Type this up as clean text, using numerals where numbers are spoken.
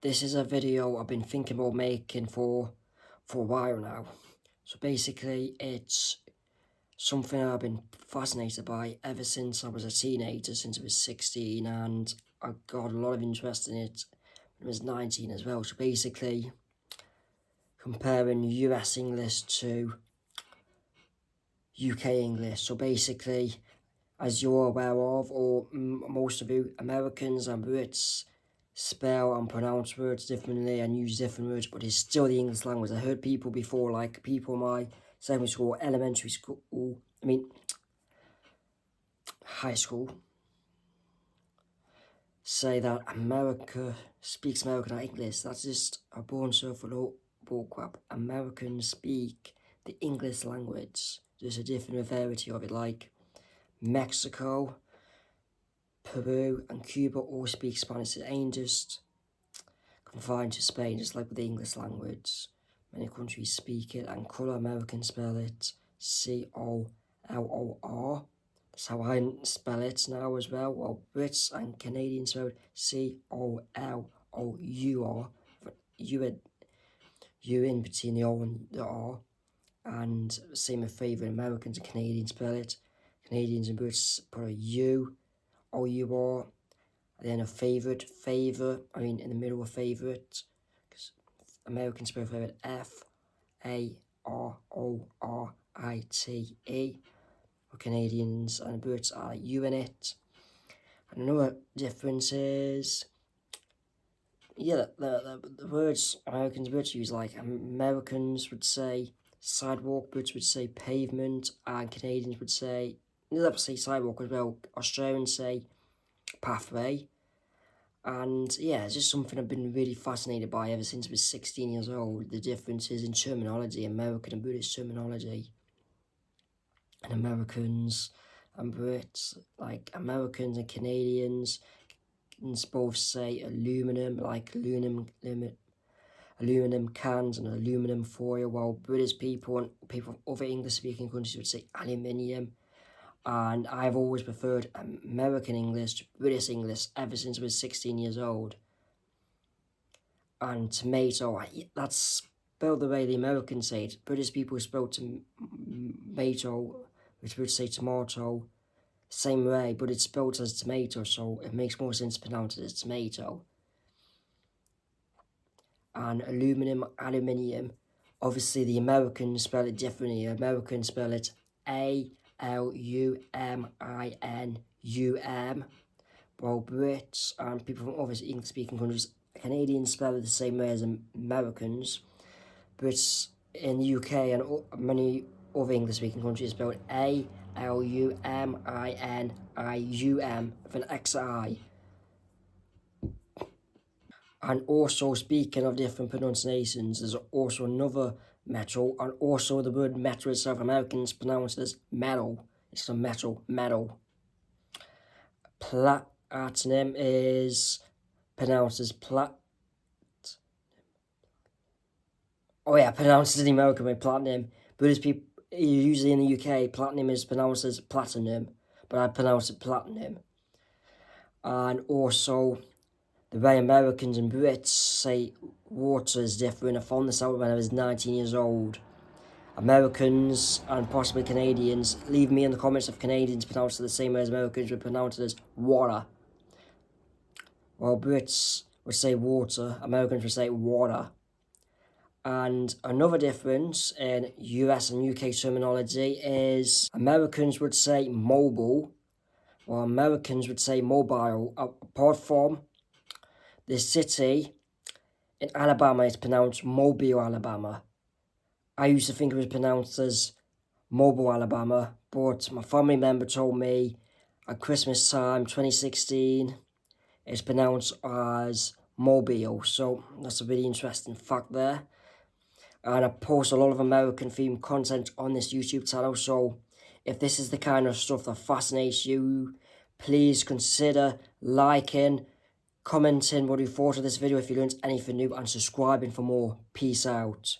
This is a video I've been thinking about making for a while now. So basically, it's something I've been fascinated by ever since I was a teenager, since I was 16, and I got a lot of interest in it when I was 19 as well. So basically, comparing US English to UK English. So basically, as you're aware of, or most of you, Americans and Brits spell and pronounce words differently and use different words, but it's still the English language. I heard people before, like people in my secondary school, elementary school, high school, say that America speaks American English. That's just a born surfer bullcrap. Americans speak the English language. There's a different variety of it, like Mexico, Peru and Cuba all speak Spanish. It ain't just confined to Spain, just like with the English language. Many countries speak it, and colour Americans spell it C-O-L-O-R. That's how I spell it now as well. While Brits and Canadians spell it C-O-L-O-U-R. U in between the O and the R. And same with favourite, Americans and Canadians spell it. Canadians and Brits put a U. O-U-R, and then a favourite, in the middle of favourite, because Americans spell favourite F-A-R-O-R-I-T-E, or Canadians and Brits are U in it. And another difference is, the words Americans and Brits use, like Americans would say sidewalk, Brits would say pavement, and Canadians would say, they'll say sidewalk as well. Australians say pathway. And yeah, it's just something I've been really fascinated by ever since I was 16 years old. The differences in terminology, American and British terminology. And Americans and Brits, like Americans and Canadians both say aluminum, like aluminum cans and aluminum foil, while British people and people from other English-speaking countries would say aluminium. And I've always preferred American English to British English ever since I was 16 years old. And tomato, that's spelled the way the Americans say it. British people spell tomato, which would say tomato, same way, but it's spelled as tomato, so it makes more sense to pronounce it as tomato. And aluminium, obviously the Americans spell it differently. Americans spell it A-L-U-M-I-N-U-M, while Brits and people from other English-speaking countries, Canadians spell it the same way as Americans. Brits in the UK and many other English-speaking countries spell it A-L-U-M-I-N-I-U-M with an X-I. And also, speaking of different pronunciations, there's also another metal, and also the word metal itself, Americans pronounce it as metal. It's a metal. Platinum is pronounced as pronounced as the American way, platinum. But as people, usually in the UK, platinum is pronounced as platinum, but I pronounce it platinum. And also, the way Americans and Brits say water is different. I found this out when I was 19 years old. Americans and possibly Canadians, leave me in the comments if Canadians pronounce it the same way as Americans would pronounce it as water. While Brits would say water, Americans would say water. And another difference in US and UK terminology is Americans would say mobile, while Americans would say mobile. Apart from the city in Alabama is pronounced Mobile, Alabama. I used to think it was pronounced as Mobile, Alabama, but my family member told me at Christmas time, 2016, it's pronounced as Mobile. So that's a really interesting fact there. And I post a lot of American-themed content on this YouTube channel, so if this is the kind of stuff that fascinates you, please consider liking, commenting what you thought of this video if you learned anything new, and subscribing for more. Peace out.